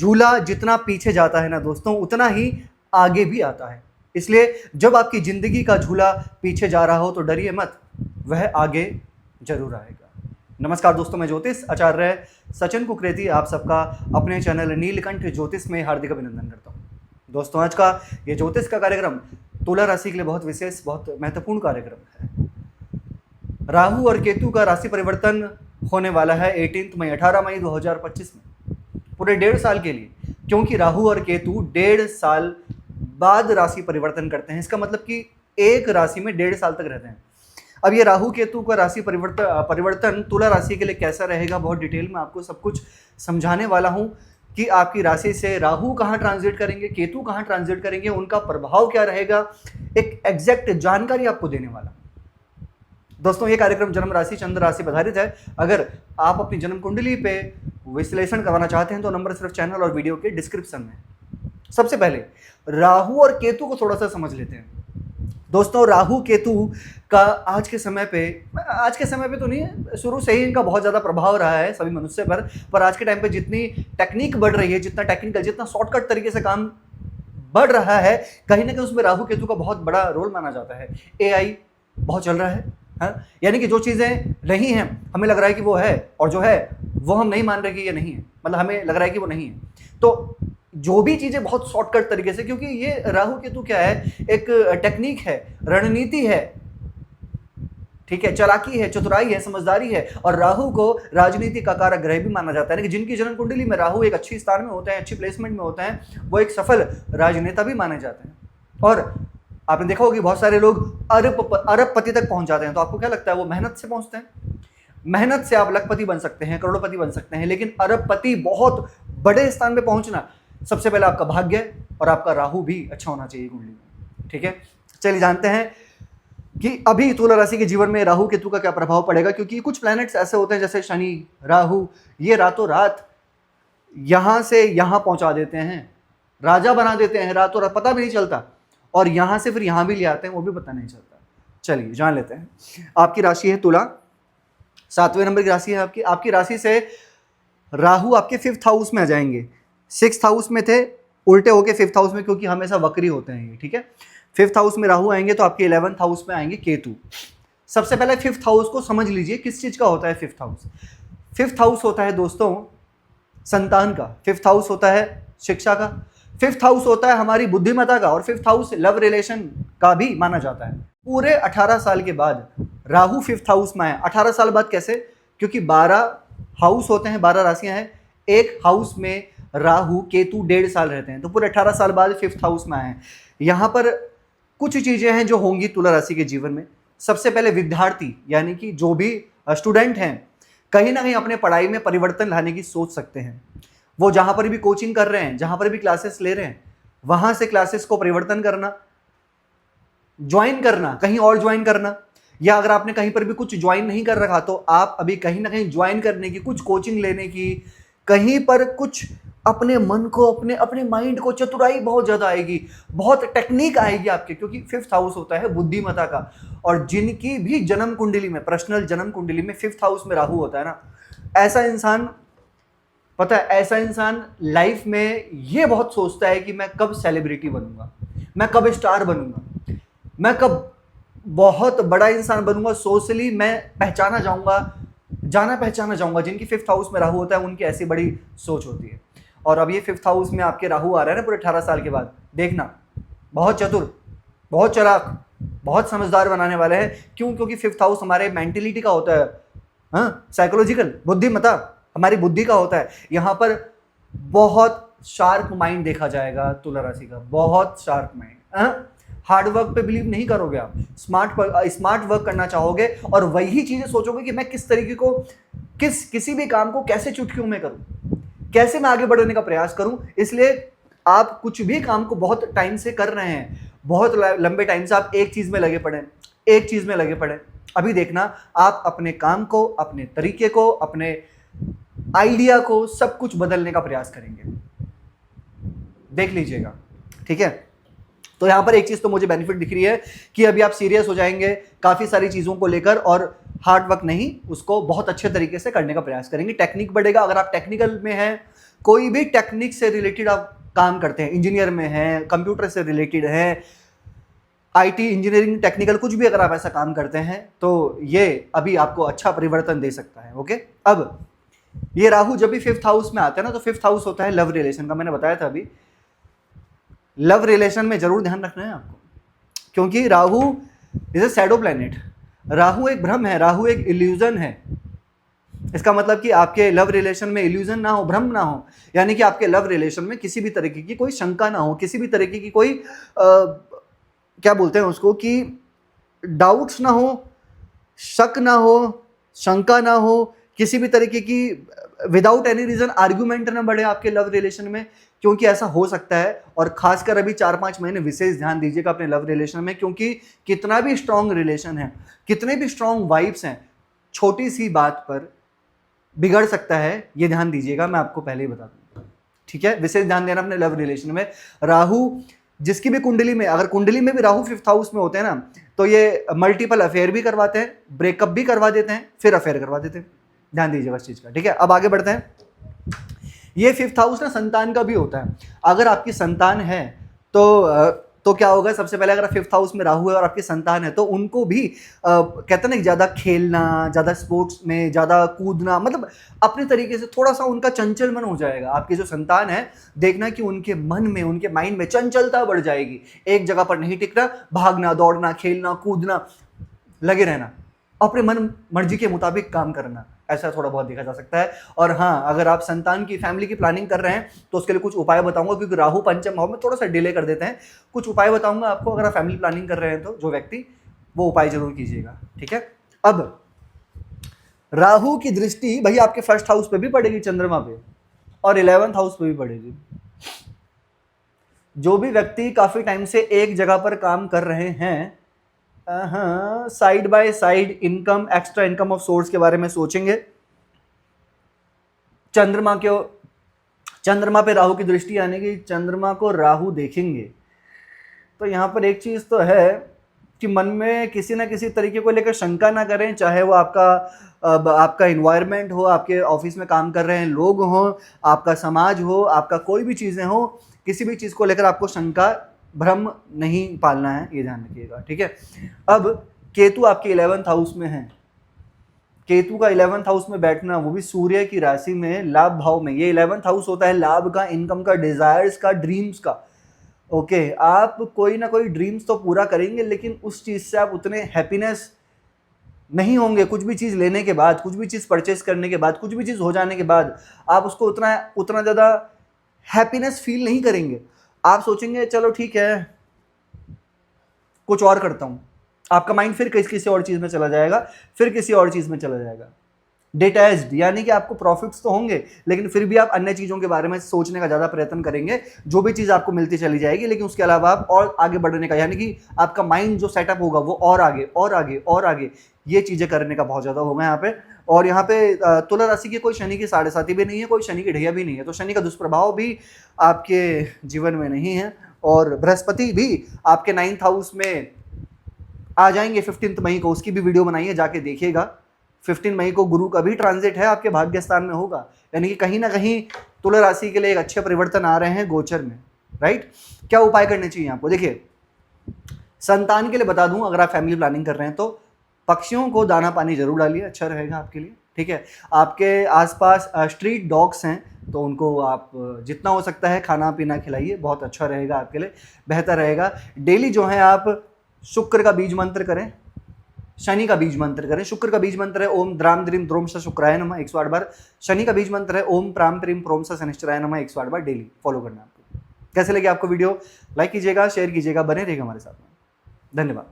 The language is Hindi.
झूला जितना पीछे जाता है ना दोस्तों, उतना ही आगे भी आता है। इसलिए जब आपकी ज़िंदगी का झूला पीछे जा रहा हो तो डरिए मत, वह आगे ज़रूर आएगा। नमस्कार दोस्तों, मैं ज्योतिष आचार्य सचिन कुकरेती आप सबका अपने चैनल नीलकंठ ज्योतिष में हार्दिक अभिनंदन करता हूँ। दोस्तों, आज का ये ज्योतिष का कार्यक्रम तुला राशि के लिए बहुत विशेष, बहुत महत्वपूर्ण कार्यक्रम है। राहु और केतु का राशि परिवर्तन होने वाला है 18 मई 2025 में, पूरे 1.5 साल के लिए, क्योंकि राहु और केतु 1.5 साल बाद राशि परिवर्तन करते हैं। इसका मतलब कि एक राशि में 1.5 साल तक रहते हैं। अब ये राहु केतु का राशि परिवर्तन तुला राशि के लिए कैसा रहेगा, बहुत डिटेल में आपको सब कुछ समझाने वाला हूं कि आपकी राशि से राहु कहाँ ट्रांजिट करेंगे, केतु कहाँ ट्रांजिट करेंगे, उनका प्रभाव क्या रहेगा, एक एग्जैक्ट जानकारी आपको देने वाला। दोस्तों, ये कार्यक्रम जन्म राशि चंद्र राशि पर आधारित है। अगर आप अपनी जन्म कुंडली पे विश्लेषण करवाना चाहते हैं तो नंबर सिर्फ चैनल और वीडियो के डिस्क्रिप्शन में। सबसे पहले राहु और केतु को थोड़ा सा समझ लेते हैं। दोस्तों, राहु केतु का आज के समय पे तो नहीं, शुरू से ही इनका बहुत ज़्यादा प्रभाव रहा है सभी मनुष्य पर आज के टाइम पे जितनी टेक्निक बढ़ रही है, जितना टेक्निकल, जितना शॉर्टकट तरीके से काम बढ़ रहा है, कहीं ना कहीं उसमें राहु केतु का बहुत बड़ा रोल माना जाता है। AI बहुत चल रहा है, हाँ? यानी कि जो चीज़ें नहीं हैं हमें लग रहा है कि वो है, और जो है वो हम नहीं मान रहे कि ये नहीं है, मतलब हमें लग रहा है कि वो नहीं है। तो जो भी चीज़ें बहुत शॉर्टकट तरीके से, क्योंकि ये राहु केतु क्या है, एक टेक्निक है, रणनीति है, ठीक है, चालाकी है, चतुराई है, समझदारी है। और राहु को राजनीति का कारक ग्रह भी माना जाता है कि जिनकी जन्म कुंडली में राहु एक अच्छी स्थान में होते हैं, अच्छी प्लेसमेंट में होते हैं, वो एक सफल राजनेता भी माने जाते हैं। और आपने देखा होगा कि बहुत सारे लोग अरबपति तक पहुंच जाते हैं। तो आपको क्या लगता है, वो मेहनत से पहुंचते हैं? मेहनत से आप लखपति बन सकते हैं, करोड़पति बन सकते हैं, लेकिन अरबपति, बहुत बड़े स्थान पे पहुंचना, सबसे पहले आपका भाग्य और आपका राहु भी अच्छा होना चाहिए कुंडली में, ठीक है। चलिए जानते हैं कि अभी तुला राशि के जीवन में राहु केतु का क्या प्रभाव पड़ेगा, क्योंकि कुछ प्लैनेट्स ऐसे होते हैं जैसे शनि, राहु, ये रातों रात यहाँ से यहाँ पहुँचा देते हैं, राजा बना देते हैं रातों रात, पता भी नहीं चलता, और यहाँ से फिर यहाँ भी ले आते हैं, वो भी पता नहीं चलता। चलिए जान लेते हैं। आपकी राशि है तुला, 7वें नंबर की राशि है आपकी। आपकी राशि से राहु आपके 5th हाउस में आ जाएंगे। 6th हाउस में थे, उल्टे होके 5th हाउस में, क्योंकि हमेशा वक्री होते हैं ये, ठीक है। 5th हाउस में राहु आएंगे तो आपके 11th हाउस में आएंगे केतु। सबसे पहले 5th हाउस को समझ लीजिए, किस चीज़ का होता है 5th हाउस। 5th हाउस होता है दोस्तों संतान का, 5th हाउस होता है शिक्षा का, 5th हाउस होता है हमारी बुद्धिमत्ता का, और 5th हाउस लव रिलेशन का भी माना जाता है। पूरे 18 साल के बाद राहु 5th हाउस में आए। 18 साल बाद कैसे? क्योंकि 12 हाउस होते हैं, 12 राशियां हैं, एक हाउस में राहु केतु 1.5 साल रहते हैं, तो पूरे 18 साल बाद 5th हाउस में आए हैं। यहाँ पर कुछ चीज़ें हैं जो होंगी तुला राशि के जीवन में। सबसे पहले विद्यार्थी, यानी कि जो भी स्टूडेंट हैं, कहीं ना कहीं अपने पढ़ाई में परिवर्तन लाने की सोच सकते हैं। वो जहाँ पर भी कोचिंग कर रहे हैं, जहाँ पर भी क्लासेस ले रहे हैं, वहाँ से क्लासेस को परिवर्तन करना, ज्वाइन करना, कहीं और ज्वाइन करना, या अगर आपने कहीं पर भी कुछ ज्वाइन नहीं कर रखा तो आप अभी कहीं ना कहीं ज्वाइन करने की, कुछ कोचिंग लेने की, कहीं पर कुछ अपने मन को, अपने माइंड को, चतुराई बहुत ज़्यादा आएगी, बहुत टेक्निक आएगी आपके, क्योंकि 5th हाउस होता है बुद्धिमत्ता का। और जिनकी भी जन्म कुंडली में, पर्सनल जन्म कुंडली में 5th हाउस में राहु होता है ना, ऐसा इंसान, पता है, ऐसा इंसान लाइफ में ये बहुत सोचता है कि मैं कब सेलिब्रिटी बनूंगा, मैं कब स्टार बनूंगा, मैं कब बहुत बड़ा इंसान बनूंगा, सोशली मैं पहचाना जाऊंगा, जाना पहचाना जाऊंगा। जिनकी 5th हाउस में राहु होता है उनकी ऐसी बड़ी सोच होती है। और अब ये 5th हाउस में आपके राहु आ रहा है ना पूरे 18 साल के बाद, देखना बहुत चतुर, बहुत चालाक, बहुत समझदार बनाने वाले हैं। क्यों? क्योंकि 5th हाउस हमारे मेंटेलिटी का होता है, हाँ, साइकोलॉजिकल, बुद्धिमत्ता, हमारी बुद्धि का होता है। यहाँ पर बहुत शार्प माइंड देखा जाएगा तुला राशि का, बहुत शार्प माइंड। हार्ड वर्क पे बिलीव नहीं करोगे आप, स्मार्ट वर्क करना चाहोगे, और वही चीजें सोचोगे कि मैं किस तरीके को, किसी भी काम को कैसे चुटकियों में करूं, कैसे मैं आगे बढ़ने का प्रयास करूं। इसलिए आप कुछ भी काम को बहुत टाइम से कर रहे हैं, बहुत लंबे टाइम से आप एक चीज में लगे पड़े। अभी देखना, आप अपने काम को, अपने तरीके को, अपने आइडिया को, सब कुछ बदलने का प्रयास करेंगे, देख लीजिएगा, ठीक है। तो यहाँ पर एक चीज़ तो मुझे बेनिफिट दिख रही है कि अभी आप सीरियस हो जाएंगे काफ़ी सारी चीज़ों को लेकर, और हार्ड वर्क नहीं, उसको बहुत अच्छे तरीके से करने का प्रयास करेंगे। टेक्निक बढ़ेगा। अगर आप टेक्निकल में हैं कोई भी टेक्निक से रिलेटेड आप काम करते हैं, इंजीनियर में हैं, कंप्यूटर से रिलेटेड हैं, आईटी इंजीनियरिंग टेक्निकल कुछ भी अगर आप ऐसा काम करते हैं तो ये अभी आपको अच्छा परिवर्तन दे सकता है। ओके, अब ये राहु जब भी 5th हाउस में आता है ना, तो 5th हाउस होता है लव रिलेशन का। मैंने बताया था अभी, लव रिलेशन में जरूर ध्यान रखना है आपको, क्योंकि Rahu is a shadow planet. Rahu एक भ्रम है, राहु एक इल्यूजन है। इसका मतलब कि आपके लव रिलेशन में इल्यूजन ना हो, भ्रम ना हो, यानी कि आपके लव रिलेशन में किसी भी तरीके की कोई शंका ना हो, किसी भी तरीके की कोई क्या बोलते हैं उसको, कि डाउट्स ना हो, शक ना हो, शंका ना हो, किसी भी तरीके की विदाउट एनी रीजन आर्ग्यूमेंट ना बढ़े आपके लव रिलेशन में, क्योंकि ऐसा हो सकता है। और खासकर अभी 4-5 महीने विशेष ध्यान दीजिएगा अपने लव रिलेशन में, क्योंकि कितना भी स्ट्रांग रिलेशन है, कितने भी स्ट्रांग वाइब्स हैं, छोटी सी बात पर बिगड़ सकता है, ये ध्यान दीजिएगा, मैं आपको पहले ही बता दूं। ठीक है, विशेष ध्यान देना अपने लव रिलेशन में। राहु जिसकी भी कुंडली में, अगर कुंडली में भी राहु 5th हाउस में होते हैं ना, तो ये मल्टीपल अफेयर भी करवाते हैं, ब्रेकअप भी करवा देते हैं, फिर अफेयर करवा देते हैं। ध्यान दीजिएगा इस चीज का। ठीक है, अब आगे बढ़ते हैं। ये 5th हाउस ना संतान का भी होता है। अगर आपकी संतान है तो क्या होगा, सबसे पहले अगर 5th हाउस में राहु है और आपकी संतान है, तो उनको भी कहते हैं ना, ज़्यादा खेलना, ज़्यादा स्पोर्ट्स में ज़्यादा कूदना, मतलब अपने तरीके से थोड़ा सा उनका चंचल मन हो जाएगा। आपकी जो संतान है, देखना कि उनके मन में, उनके माइंड में चंचलता बढ़ जाएगी, एक जगह पर नहीं टिकना, भागना, दौड़ना, खेलना, कूदना, लगे रहना, अपने मन मर्जी के मुताबिक काम करना, ऐसा थोड़ा बहुत देखा जा सकता है। और हाँ, अगर आप संतान की, फैमिली की प्लानिंग कर रहे हैं तो उसके लिए कुछ उपाय बताऊंगा, क्योंकि राहु पंचम भाव में थोड़ा सा डिले कर देते हैं। कुछ उपाय बताऊंगा आपको, अगर आप फैमिली प्लानिंग कर रहे हैं तो जो व्यक्ति, वो उपाय जरूर कीजिएगा। ठीक है, अब राहु की दृष्टि भाई आपके 1st हाउस पे भी पड़ेगी, चंद्रमा पे, और 11th हाउस पे भी पड़ेगी। जो भी व्यक्ति काफी टाइम से एक जगह पर काम कर रहे हैं, side by side income, extra income of source के बारे में सोचेंगे। चंद्रमा पे राहु की दृष्टि आने की, चंद्रमा को राहु देखेंगे, तो यहां पर एक चीज तो है कि मन में किसी ना किसी तरीके को लेकर शंका ना करें, चाहे वो आपका इन्वायरमेंट हो, आपके ऑफिस में काम कर रहे हैं लोग हों, आपका समाज हो, आपका कोई भी चीजें हो, किसी भी चीज को लेकर आपको शंका, भ्रम नहीं पालना है, ये ध्यान रखिएगा। ठीक है, अब केतु आपके 11th हाउस में है। केतु का 11th हाउस में बैठना, वो भी सूर्य की राशि में, लाभ भाव में। ये 11th हाउस होता है लाभ का, इनकम का, डिजायर्स का, ड्रीम्स का। ओके, आप कोई ना कोई ड्रीम्स तो पूरा करेंगे, लेकिन उस चीज से आप उतने हैप्पीनेस नहीं होंगे। कुछ भी चीज लेने के बाद, कुछ भी चीज परचेस करने के बाद, कुछ भी चीज हो जाने के बाद आप उसको उतना ज्यादा हैप्पीनेस फील नहीं करेंगे। आप सोचेंगे चलो ठीक है, कुछ और करता हूं, आपका माइंड फिर किसी और चीज में चला जाएगा, फिर किसी और चीज में चला जाएगा। डिटैच्ड, यानी कि आपको प्रॉफिट्स तो होंगे, लेकिन फिर भी आप अन्य चीजों के बारे में सोचने का ज्यादा प्रयत्न करेंगे। जो भी चीज आपको मिलती चली जाएगी, लेकिन उसके अलावा आप और आगे बढ़ने का, यानी कि आपका माइंड जो सेटअप होगा वो और आगे और आगे और आगे, ये चीजें करने का बहुत ज्यादा होगा यहाँ पे। और यहाँ पे तुला राशि की कोई शनि की 7.5 भी नहीं है, कोई शनि की ढैया भी नहीं है, तो शनि का दुष्प्रभाव भी आपके जीवन में नहीं है। और बृहस्पति भी आपके 9th हाउस में आ जाएंगे 15 मई को, उसकी भी वीडियो बनाई है, जाके देखिएगा। 15 मई को गुरु का भी ट्रांजिट है, आपके भाग्य स्थान में होगा, यानी कि कहीं ना कहीं तुला राशि के लिए एक अच्छे परिवर्तन आ रहे हैं गोचर में। राइट, क्या उपाय करने चाहिए आपको? देखिए, संतान के लिए बता दूं, अगर आप फैमिली प्लानिंग कर रहे हैं तो पक्षियों को दाना पानी जरूर डालिए, अच्छा रहेगा आपके लिए। ठीक है, आपके आसपास स्ट्रीट डॉग्स हैं तो उनको आप जितना हो सकता है खाना पीना खिलाइए, बहुत अच्छा रहेगा आपके लिए, बेहतर रहेगा। डेली जो है आप शुक्र का बीज मंत्र करें, शनि का बीज मंत्र करें। शुक्र का बीज मंत्र है ओम द्राम द्रीम द्रोम स शुक्राय नमः 108 बार। शनि का बीज मंत्र है ओम प्राम प्रीम प्रोम स शनिश्चराय नमः 108 बार डेली फॉलो करना है आपको। कैसे लगे आपको वीडियो? लाइक कीजिएगा, शेयर कीजिएगा, बने रहिएगा हमारे साथ में। धन्यवाद।